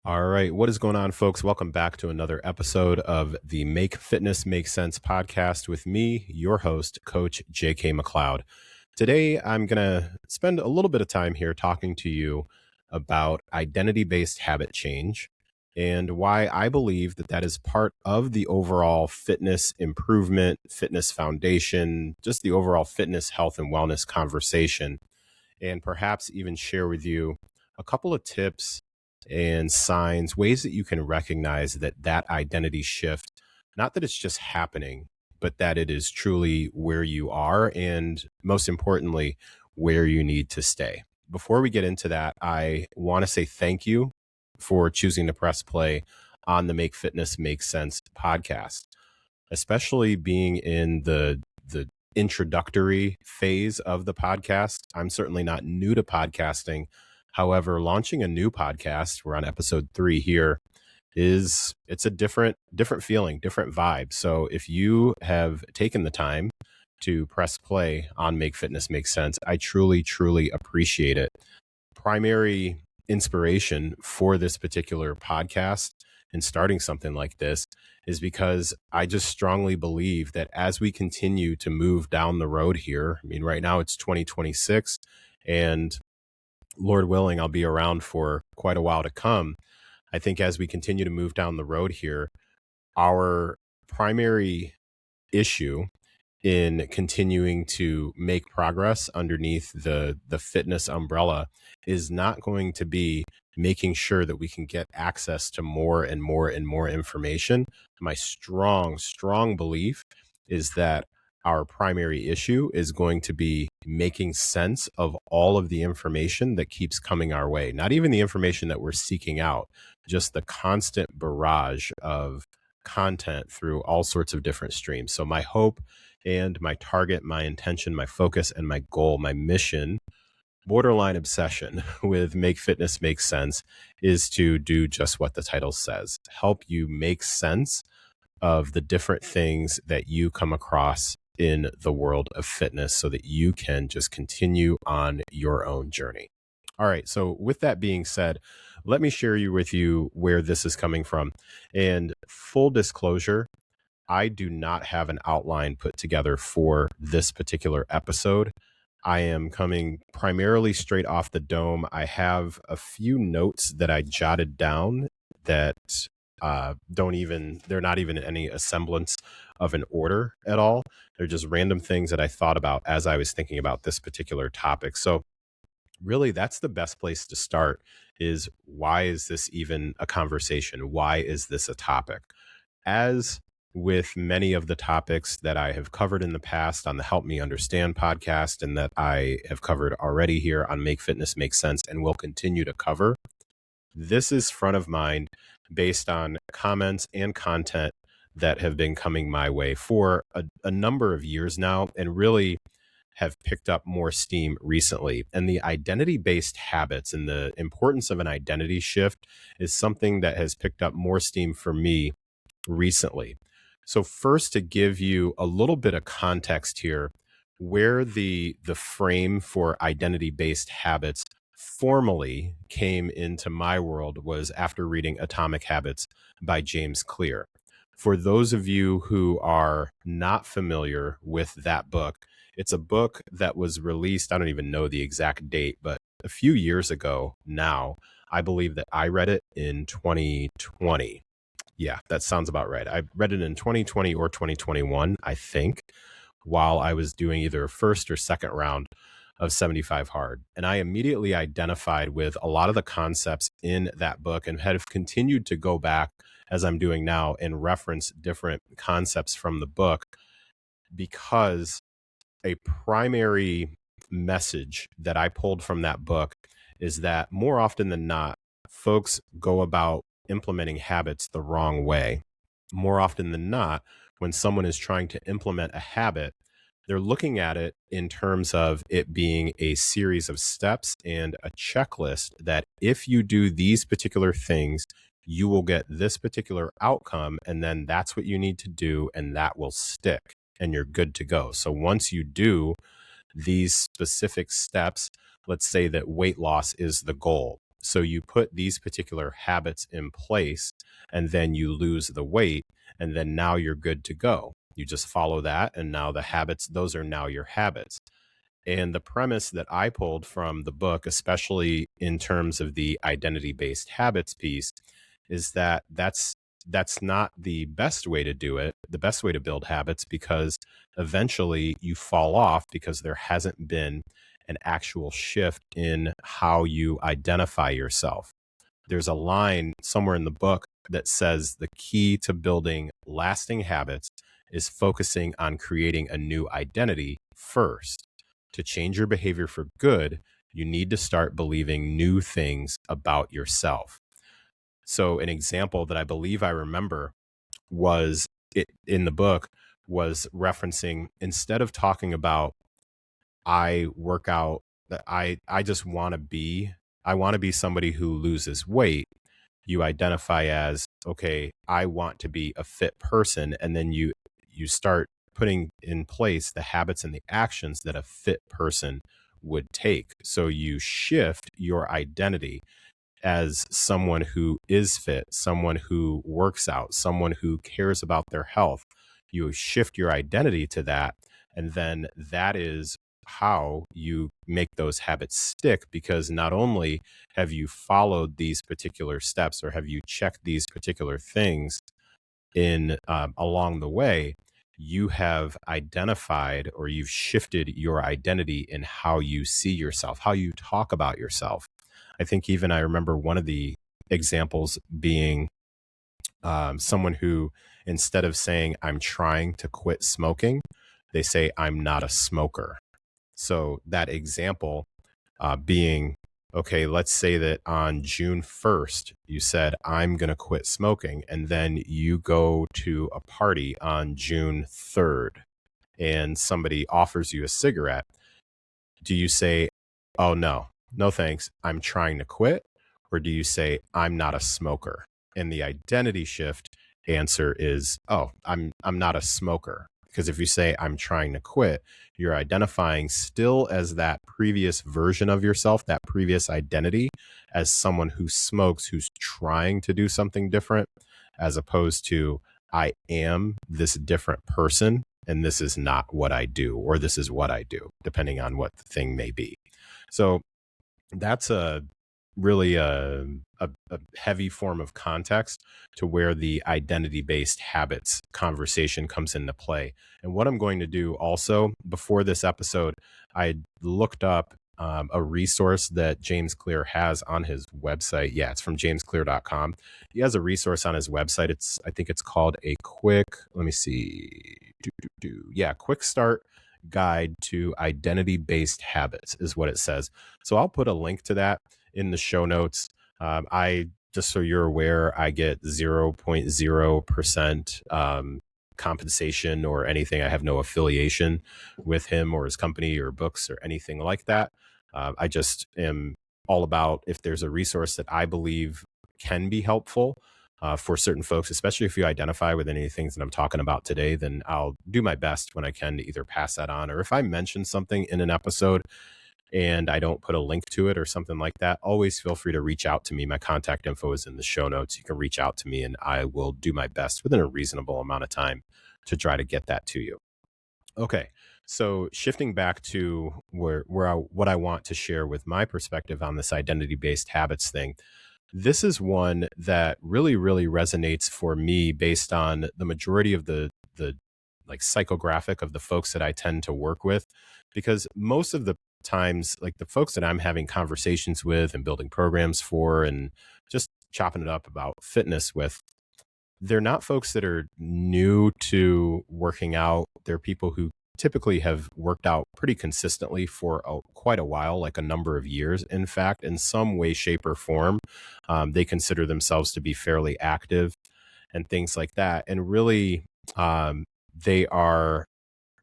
All right. What is going on, folks? Welcome back to another episode of the Make Fitness Make Sense podcast with me, your host, Coach JK McLeod. Today, I'm going to spend a little bit of time here talking to you about identity-based habit change and why I believe that that is part of the overall fitness improvement, fitness foundation, just the overall fitness, health, and wellness conversation, and perhaps even share with you a couple of tips and signs, ways that you can recognize that that identity shift, not that it's just happening, but that it is truly where you are and most importantly, where you need to stay. Before we get into that, I want to say thank you for choosing to press play on the Make Fitness Make Sense podcast, especially being in the introductory phase of the podcast. I'm certainly not new to podcasting. However, launching a new podcast, we're on episode 3 here, it's a different feeling, different vibe. So if you have taken the time to press play on Make Fitness Make Sense, I truly, truly appreciate it. Primary inspiration for this particular podcast and starting something like this is because I just strongly believe that as we continue to move down the road here, I mean, right now it's 2026 and Lord willing, I'll be around for quite a while to come. I think as we continue to move down the road here, our primary issue in continuing to make progress underneath the fitness umbrella is not going to be making sure that we can get access to more and more and more information. My strong belief is that our primary issue is going to be making sense of all of the information that keeps coming our way. Not even the information that we're seeking out, just the constant barrage of content through all sorts of different streams. So my hope and my target, my intention, my focus, and my goal, my mission, borderline obsession with Make Fitness Make Sense is to do just what the title says, help you make sense of the different things that you come across in the world of fitness so that you can just continue on your own journey. All right. So with that being said, let me share with you where this is coming from. And full disclosure, I do not have an outline put together for this particular episode. I am coming primarily straight off the dome. I have a few notes that I jotted down that they're not even any semblance of an order at all. They're just random things that I thought about as I was thinking about this particular topic. So really, that's the best place to start is why is this even a conversation? Why is this a topic? As with many of the topics that I have covered in the past on the Help Me Understand podcast and that I have covered already here on Make Fitness Make Sense and will continue to cover, this is front of mind based on comments and content that have been coming my way for a number of years now and really have picked up more steam recently. And the identity-based habits and the importance of an identity shift is something that has picked up more steam for me recently. So first, to give you a little bit of context here, where the frame for identity-based habits formally came into my world was after reading Atomic Habits by James Clear. For those of you who are not familiar with that book, it's a book that was released, I don't even know the exact date, but a few years ago now. I believe that I read it in 2020. Yeah, that sounds about right. I read it in 2020 or 2021, I think, while I was doing either a first or second round of 75 Hard. And I immediately identified with a lot of the concepts in that book and have continued to go back as I'm doing now and reference different concepts from the book because a primary message that I pulled from that book is that more often than not, folks go about implementing habits the wrong way. More often than not, when someone is trying to implement a habit, they're looking at it in terms of it being a series of steps and a checklist that if you do these particular things, you will get this particular outcome. And then that's what you need to do. And that will stick and you're good to go. So once you do these specific steps, let's say that weight loss is the goal. So you put these particular habits in place and then you lose the weight, and then now you're good to go. You just follow that. And now the habits, those are now your habits. And the premise that I pulled from the book, especially in terms of the identity based habits piece, is that that's not the best way to do it, the best way to build habits, because eventually you fall off because there hasn't been an actual shift in how you identify yourself. There's a line somewhere in the book that says the key to building lasting habits is focusing on creating a new identity first. To change your behavior for good, you need to start believing new things about yourself. So, an example that I believe I remember was in the book was referencing, instead of talking about I work out, that I just want to be, I want to be somebody who loses weight. You identify as, okay, I want to be a fit person, and then you start putting in place the habits and the actions that a fit person would take. So you shift your identity as someone who is fit, someone who works out, someone who cares about their health. You shift your identity to that. And then that is how you make those habits stick, because not only have you followed these particular steps or have you checked these particular things in along the way, you have identified or you've shifted your identity in how you see yourself, how you talk about yourself. I think even I remember one of the examples being someone who, instead of saying, I'm trying to quit smoking, they say, I'm not a smoker. So that example being, okay, let's say that on June 1st, you said, I'm going to quit smoking. And then you go to a party on June 3rd and somebody offers you a cigarette. Do you say, oh, no, no thanks, I'm trying to quit? Or do you say, I'm not a smoker? And the identity shift answer is, oh, I'm not a smoker. Because if you say, I'm trying to quit, you're identifying still as that previous version of yourself, that previous identity, as someone who smokes, who's trying to do something different, as opposed to, I am this different person and this is not what I do, or this is what I do, depending on what the thing may be. So that's a really a heavy form of context to where the identity based habits conversation comes into play. And what I'm going to do also before this episode, I looked up a resource that James Clear has on his website. Yeah, it's from jamesclear.com. He has a resource on his website. I think it's called a quick, let me see. Yeah, quick start guide to identity based habits is what it says. So I'll put a link to that in the show notes. I just so you're aware, I get 0.0% compensation or anything. I have no affiliation with him or his company or books or anything like that. I just am all about, if there's a resource that I believe can be helpful for certain folks, especially if you identify with any of the things that I'm talking about today, then I'll do my best when I can to either pass that on, or if I mention something in an episode and I don't put a link to it or something like that, always feel free to reach out to me. My contact info is in the show notes. You can reach out to me and I will do my best within a reasonable amount of time to try to get that to you. Okay. So shifting back to what I want to share with my perspective on this identity-based habits thing. This is one that really, really resonates for me based on the majority of the like psychographic of the folks that I tend to work with, because most of the times, like the folks that I'm having conversations with and building programs for and just chopping it up about fitness with, they're not folks that are new to working out. They're people who typically have worked out pretty consistently for quite a while, like a number of years. In fact, in some way, shape, or form, they consider themselves to be fairly active and things like that. And really, they are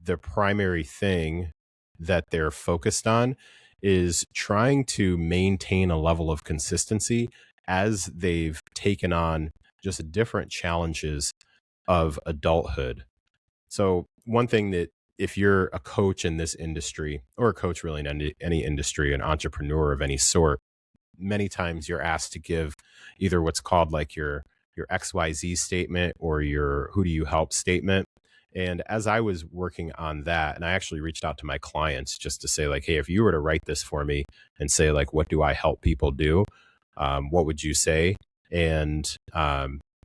the primary thing that they're focused on is trying to maintain a level of consistency as they've taken on just different challenges of adulthood. So one thing that, if you're a coach in this industry, or a coach really in any industry, an entrepreneur of any sort, many times you're asked to give either what's called like your XYZ statement or your who do you help statement. And as I was working on that, and I actually reached out to my clients just to say like, hey, if you were to write this for me and say like, what do I help people do? What would you say? And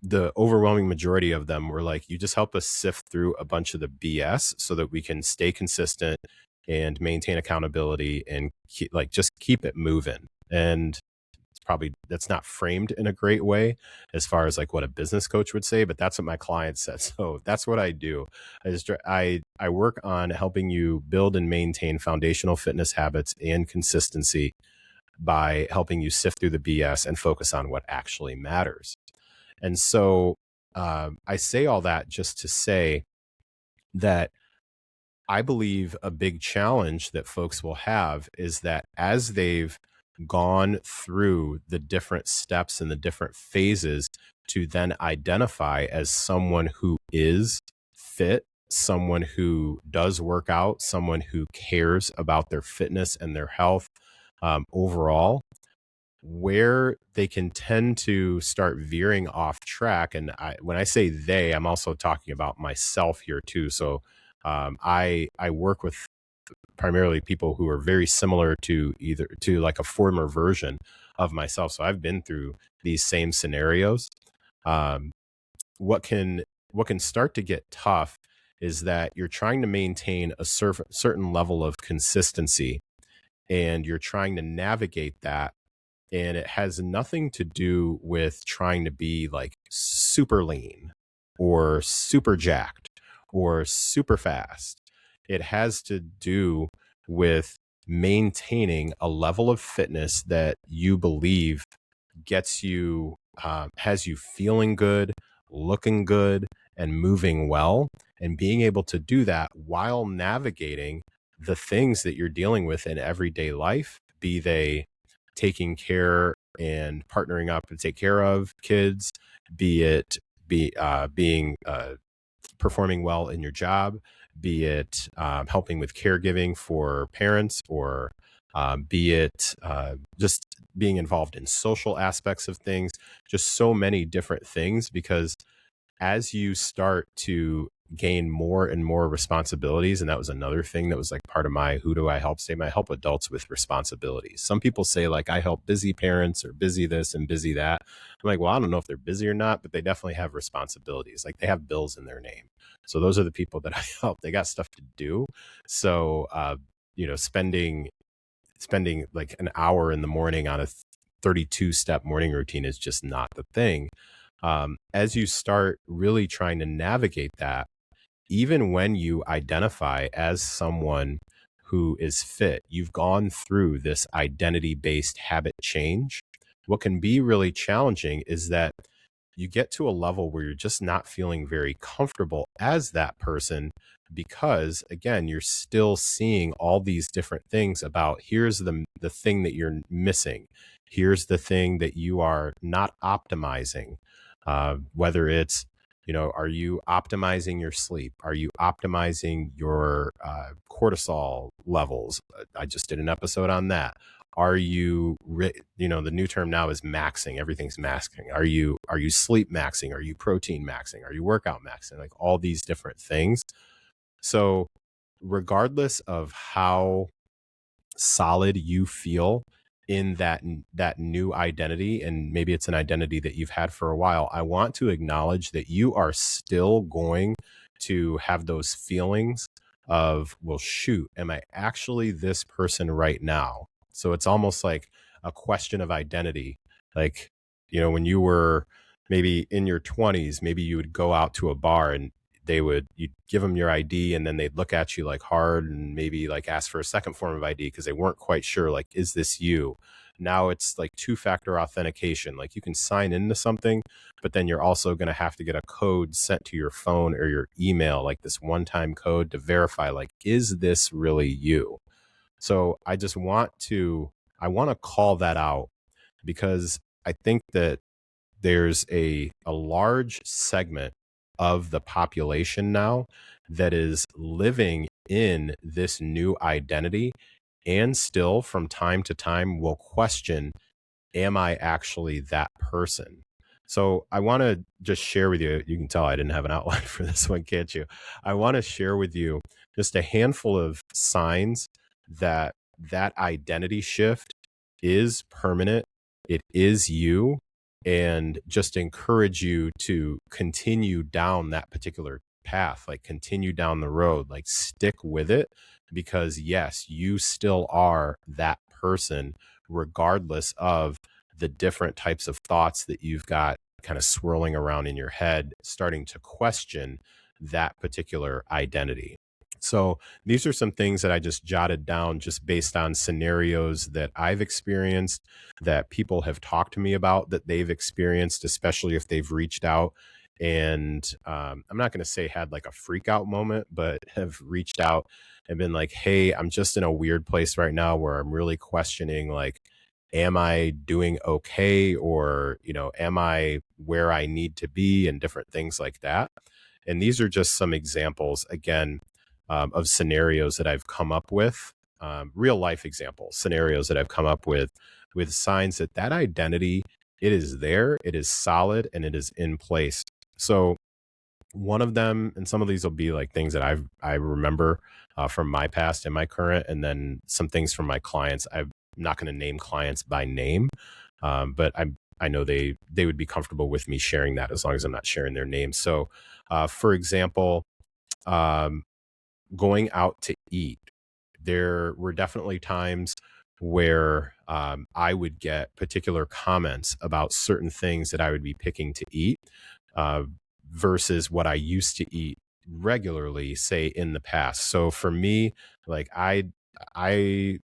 the overwhelming majority of them were like, you just help us sift through a bunch of the BS so that we can stay consistent and maintain accountability and just keep it moving. And it's probably that's not framed in a great way as far as like what a business coach would say, but that's what my client said. So that's what I do. I work on helping you build and maintain foundational fitness habits and consistency by helping you sift through the BS and focus on what actually matters. And so I say all that just to say that I believe a big challenge that folks will have is that as they've gone through the different steps and the different phases to then identify as someone who is fit, someone who does work out, someone who cares about their fitness and their health overall, where they can tend to start veering off track. And when I say they, I'm also talking about myself here too. So I work with primarily people who are very similar to either to like a former version of myself. So I've been through these same scenarios. Um, what can start to get tough is that you're trying to maintain a certain level of consistency, and you're trying to navigate that, and it has nothing to do with trying to be like super lean or super jacked or super fast. It has to do with maintaining a level of fitness that you believe gets you, has you feeling good, looking good, and moving well, and being able to do that while navigating the things that you're dealing with in everyday life, be they taking care and partnering up to take care of kids, be it being performing well in your job, be it helping with caregiving for parents, or be it just being involved in social aspects of things, just so many different things. Because as you start to gain more and more responsibilities, and that was another thing that was like part of my who do I help statement. I help adults with responsibilities. Some people say like I help busy parents or busy this and busy that. I'm like, well, I don't know if they're busy or not, but they definitely have responsibilities. Like they have bills in their name. So those are the people that I help. They got stuff to do. So spending like an hour in the morning on a 32 step morning routine is just not the thing. As you start really trying to navigate that, even when you identify as someone who is fit, you've gone through this identity based habit change. What can be really challenging is that you get to a level where you're just not feeling very comfortable as that person, because again, you're still seeing all these different things about here's the thing that you're missing, here's the thing that you are not optimizing, whether it's, are you optimizing your sleep? Are you optimizing your cortisol levels? I just did an episode on that. Are you, the new term now is maxing. Everything's maxing. Are you sleep maxing? Are you protein maxing? Are you workout maxing? Like all these different things. So regardless of how solid you feel in that new identity, and maybe it's an identity that you've had for a while, I want to acknowledge that you are still going to have those feelings of, well, shoot, am I actually this person right now? So it's almost like a question of identity. Like, when you were maybe in your 20s, maybe you would go out to a bar and you'd give them your ID, and then they'd look at you like hard and maybe like ask for a second form of ID because they weren't quite sure, like, is this you? Now it's like two-factor authentication. Like you can sign into something, but then you're also going to have to get a code sent to your phone or your email, like this one-time code to verify, like, is this really you? So I want to call that out, because I think that there's a large segment of the population now that is living in this new identity, and still from time to time will question, am I actually that person? So I want to just share with you, you can tell I didn't have an outline for this one, can't you? I want to share with you just a handful of signs that that identity shift is permanent. It is you, and just encourage you to continue down that particular path, like continue down the road, like stick with it, because yes, you still are that person, regardless of the different types of thoughts that you've got kind of swirling around in your head, starting to question that particular identity. So these are some things that I just jotted down just based on scenarios that I've experienced, that people have talked to me about, that they've experienced, especially if they've reached out. And I'm not going to say had like a freak out moment, but have reached out and been like, hey, I'm just in a weird place right now where I'm really questioning, like, am I doing okay? Or, am I where I need to be, and different things like that. And these are just some examples, again, of scenarios that I've come up with, real life examples, scenarios that I've come up with signs that that identity, it is there, it is solid, and it is in place. So one of them, and some of these will be like things that I remember from my past and my current, and then some things from my clients. I'm not going to name clients by name, but I know they would be comfortable with me sharing that as long as I'm not sharing their names. So, for example, um, going out to eat, there were definitely times where I would get particular comments about certain things that I would be picking to eat, uh, versus what I used to eat regularly, say in the past. So for me, like I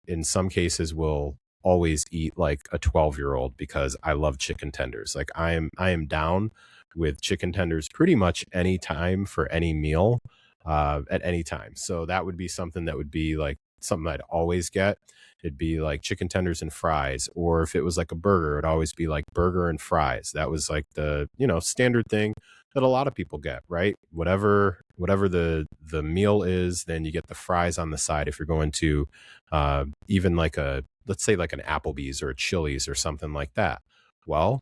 in some cases will always eat like a 12-year-old because I love chicken tenders. Like I am down with chicken tenders pretty much any time for any meal, at any time. So that would be something that would be like something I'd always get. It'd be like chicken tenders and fries, or if it was like a burger, it'd always be like burger and fries. That was like the, standard thing that a lot of people get, right? Whatever the meal is, then you get the fries on the side. If you're going to even like let's say like an Applebee's or a Chili's or something like that. Well,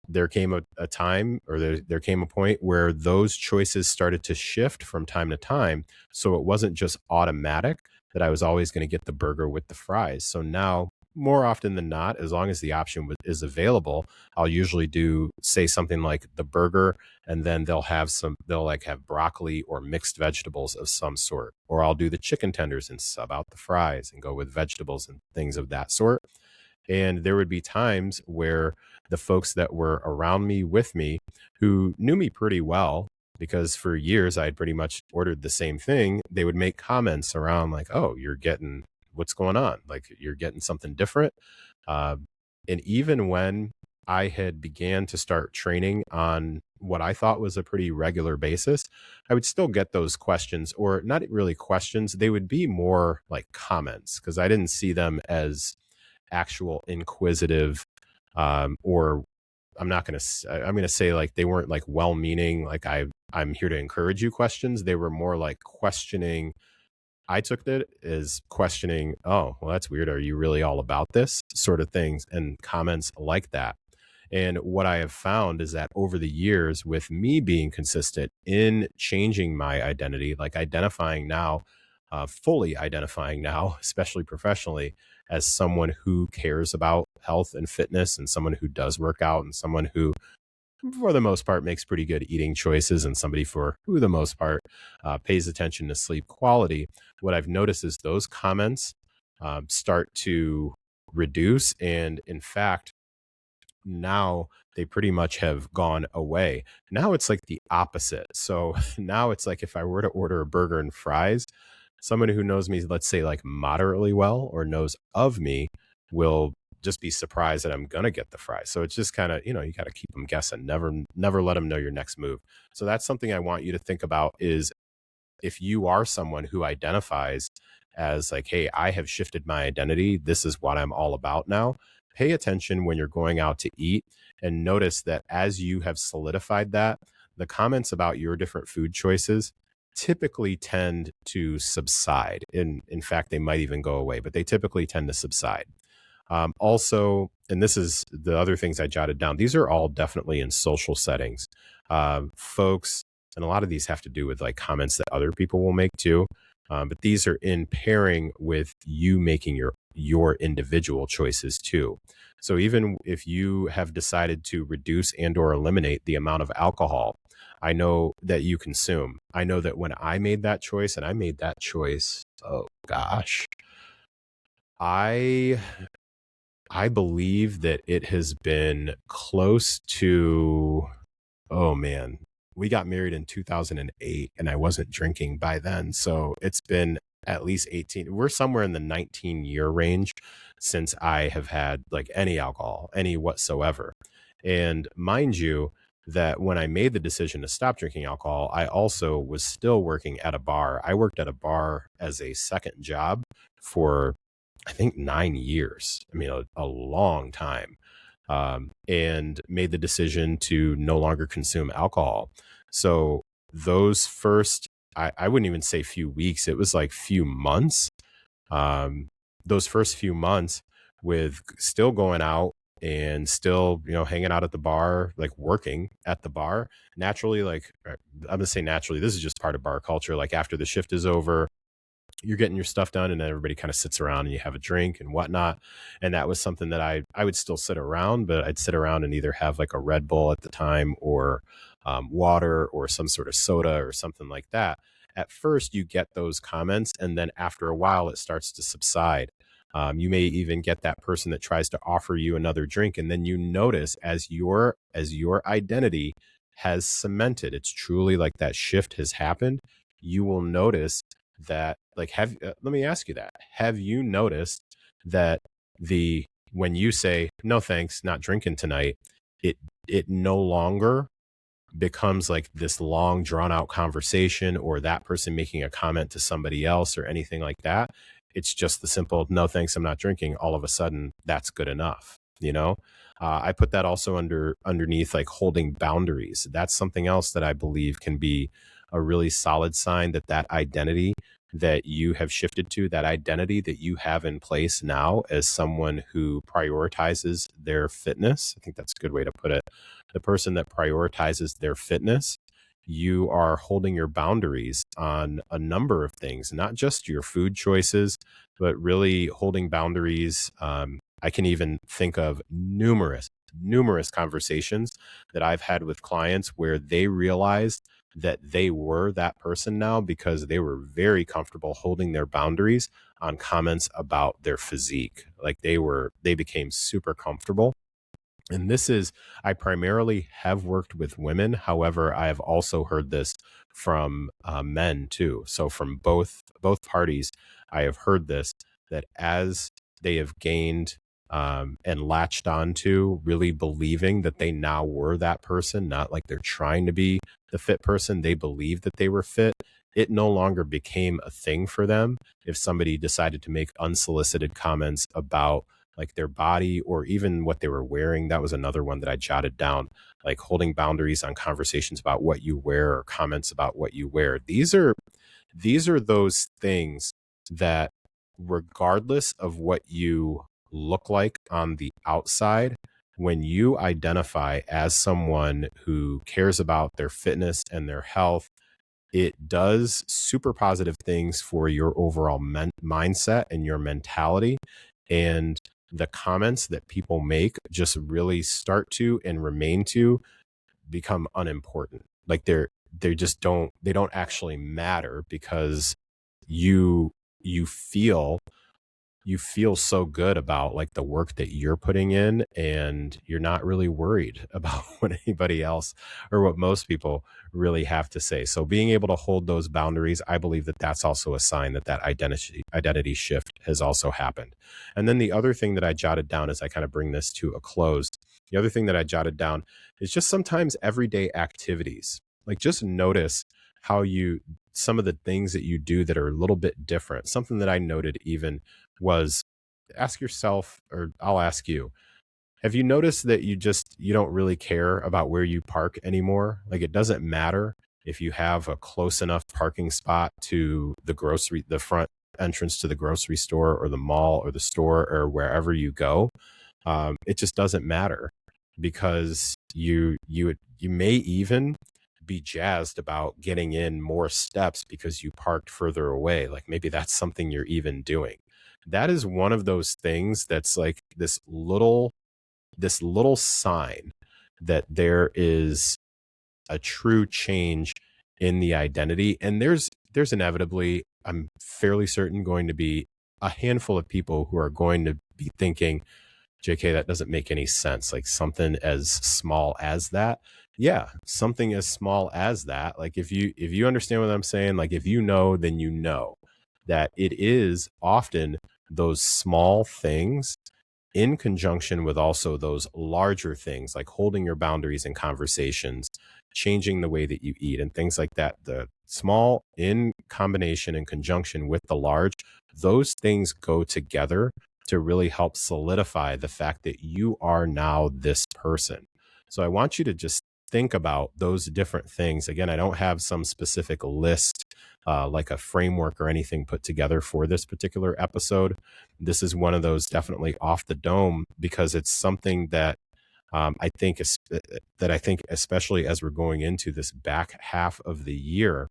there came a time, or there came a point where those choices started to shift from time to time. So it wasn't just automatic that I was always going to get the burger with the fries. So now, more often than not, as long as the option is available, I'll usually do, say, something like the burger, and then they'll like have broccoli or mixed vegetables of some sort. Or I'll do the chicken tenders and sub out the fries and go with vegetables and things of that sort. And there would be times where the folks that were around me, with me, who knew me pretty well, because for years I had pretty much ordered the same thing, they would make comments around like, oh, you're getting, what's going on? Like, you're getting something different. Uh, and even when I had began to start training on what I thought was a pretty regular basis, I would still get those questions, or not really questions. They would be more like comments, because I didn't see them as actual inquisitive, or I'm not going to, I'm going to say like they weren't like well-meaning, like I'm here to encourage you questions. They were more like questioning. I took it as questioning, oh, well, that's weird. Are you really all about this sort of things, and comments like that. And what I have found is that over the years, with me being consistent in changing my identity, like identifying now, fully identifying now, especially professionally, as someone who cares about health and fitness, and someone who does work out, and someone who, for the most part, makes pretty good eating choices, and somebody for who, the most part, pays attention to sleep quality. What I've noticed is those comments start to reduce. And in fact, now they pretty much have gone away. Now it's like the opposite. So now it's like if I were to order a burger and fries, someone who knows me, let's say like moderately well, or knows of me, will just be surprised that I'm going to get the fries. So it's just kind of, you got to keep them guessing. Never let them know your next move. So that's something I want you to think about, is if you are someone who identifies as like, hey, I have shifted my identity, this is what I'm all about now, pay attention when you're going out to eat, and notice that as you have solidified that, the comments about your different food choices typically tend to subside. In fact, they might even go away, but they typically tend to subside. Also, and this is the other things I jotted down, these are all definitely in social settings. Folks, and a lot of these have to do with like comments that other people will make too. But these are in pairing with you making your individual choices too. So even if you have decided to reduce and or eliminate the amount of alcohol I know that you consume, I know that when I made that choice, and I made that choice, oh gosh, I I believe that it has been close to, oh man, we got married in 2008 and I wasn't drinking by then. So it's been at least 18. We're somewhere in the 19-year range since I have had like any alcohol, any whatsoever. And mind you, that when I made the decision to stop drinking alcohol, I also was still working at a bar. I worked at a bar as a second job for, I think, 9 years. I mean, a long time, and made the decision to no longer consume alcohol. So those first, I wouldn't even say few weeks, it was like few months. Um, those first few months with still going out and still, hanging out at the bar, like working at the bar, naturally, like I'm gonna say naturally, this is just part of bar culture. Like after the shift is over, you're getting your stuff done and then everybody kind of sits around and you have a drink and whatnot. And that was something that I would still sit around, but I'd sit around and either have like a Red Bull at the time or water or some sort of soda or something like that. At first you get those comments, and then after a while it starts to subside. You may even get that person that tries to offer you another drink, and then you notice as your identity has cemented, it's truly like that shift has happened. You will notice that, like, let me ask you that, have you noticed that the when you say no thanks, not drinking tonight, it it no longer becomes like this long drawn out conversation or that person making a comment to somebody else or anything like that. It's just the simple no thanks, I'm not drinking. All of a sudden that's good enough. I put that also underneath like holding boundaries. That's something else that I believe can be a really solid sign that that identity that you have shifted to, that identity that you have in place now as someone who prioritizes their fitness. I think that's a good way to put it. The person that prioritizes their fitness, you are holding your boundaries on a number of things, not just your food choices, but really holding boundaries. I can even think of numerous conversations that I've had with clients where they realized that they were that person now because they were very comfortable holding their boundaries on comments about their physique. Like they became super comfortable. And this is, I primarily have worked with women. However, I have also heard this from men too. So from both parties, I have heard this, that as they have gained and latched onto really believing that they now were that person, not like they're trying to be the fit person, they believe that they were fit. It no longer became a thing for them if somebody decided to make unsolicited comments about like their body or even what they were wearing. That was another one that I jotted down, like holding boundaries on conversations about what you wear or comments about what you wear. These are those things that, regardless of what you look like on the outside, when you identify as someone who cares about their fitness and their health, it does super positive things for your overall mindset and your mentality. And the comments that people make just really start to and remain to become unimportant. Like they don't actually matter because you you feel you feel so good about like the work that you're putting in, and you're not really worried about what anybody else or what most people really have to say. So being able to hold those boundaries, I believe that that's also a sign that that identity shift has also happened. And then the other thing that I jotted down as I kind of bring this to a close, the other thing that I jotted down is just sometimes everyday activities. Like just notice how you some of the things that you do that are a little bit different. Something that I noted even was, ask yourself, or I'll ask you, have you noticed that you don't really care about where you park anymore? Like it doesn't matter if you have a close enough parking spot to the front entrance to the grocery store or the mall or the store or wherever you go. It just doesn't matter, because you may even be jazzed about getting in more steps because you parked further away. Like maybe that's something you're even doing. That is one of those things that's like this little sign that there is a true change in the identity. And there's inevitably, I'm fairly certain, going to be a handful of people who are going to be thinking, JK, that doesn't make any sense. Like something as small as that. Yeah, something as small as that. Like if you understand what I'm saying, like if you know, then you know that it is often those small things in conjunction with also those larger things, like holding your boundaries in conversations, changing the way that you eat and things like that. The small in combination in conjunction with the large, those things go together to really help solidify the fact that you are now this person. So I want you to just think about those different things. Again, I don't have some specific list, like a framework or anything put together for this particular episode. This is one of those definitely off the dome, because it's something that I think especially as we're going into this back half of the year,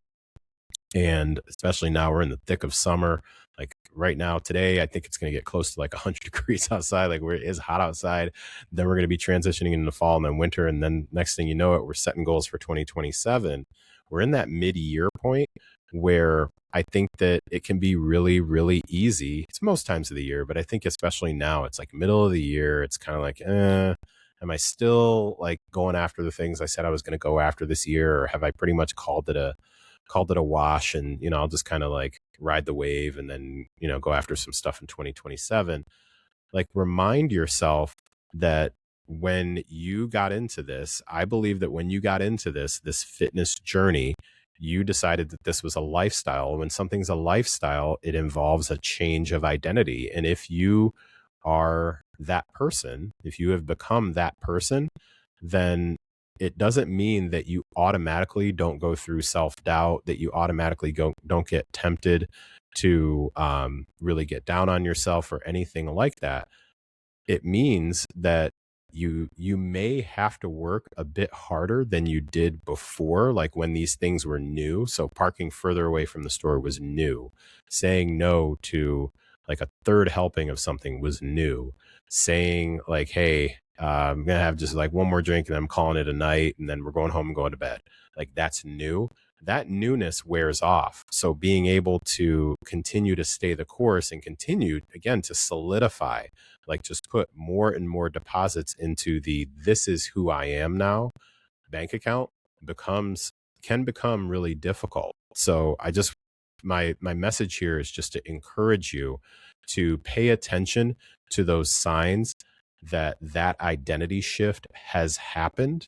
and especially now we're in the thick of summer. Like right now, today, I think it's going to get close to like 100 degrees outside, like where it is hot outside. Then we're going to be transitioning into fall and then winter. And then next thing you know it, we're setting goals for 2027. We're in that mid-year point where I think that it can be really, really easy. It's most times of the year, but I think especially now, it's like middle of the year. It's kind of like, am I still like going after the things I said I was going to go after this year? Or have I pretty much called it a wash, and I'll just kind of like ride the wave and then go after some stuff in 2027. Like remind yourself that when you got into this, I believe that when you got into this fitness journey, you decided that this was a lifestyle. When something's a lifestyle, it involves a change of identity. And if you are that person, if you have become that person, then it doesn't mean that you automatically don't go through self-doubt, that you automatically don't get tempted to really get down on yourself or anything like that. It means that you may have to work a bit harder than you did before, like when these things were new. So parking further away from the store was new. Saying no to like a third helping of something was new. Saying like, hey, I'm going to have just like one more drink and I'm calling it a night, and then we're going home and going to bed. Like that's new. That newness wears off. So being able to continue to stay the course and continue again to solidify, like just put more and more deposits into the "this is who I am now" bank account can become really difficult. So my message here is just to encourage you to pay attention to those signs that identity shift has happened,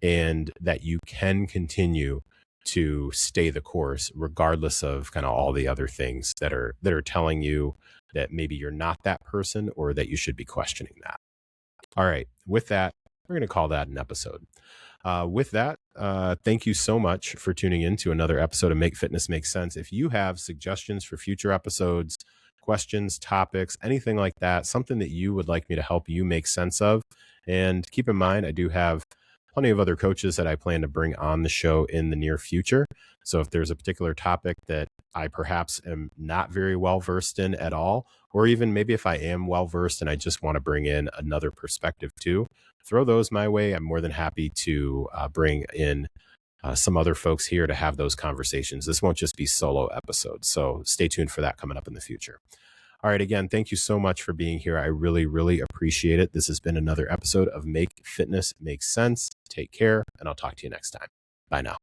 and that you can continue to stay the course regardless of kind of all the other things that are telling you that maybe you're not that person, or that you should be questioning that. All right, with that, we're going to call that an episode. With that, thank you so much for tuning in to another episode of Make Fitness Make Sense. If you have suggestions for future episodes, questions, topics, anything like that, something that you would like me to help you make sense of, and keep in mind, I do have plenty of other coaches that I plan to bring on the show in the near future. So if there's a particular topic that I perhaps am not very well versed in at all, or even maybe if I am well versed and I just want to bring in another perspective too, throw those my way. I'm more than happy to bring in some other folks here to have those conversations. This won't just be solo episodes. So stay tuned for that coming up in the future. All right. Again, thank you so much for being here. I really, really appreciate it. This has been another episode of Make Fitness Make Sense. Take care, and I'll talk to you next time. Bye now.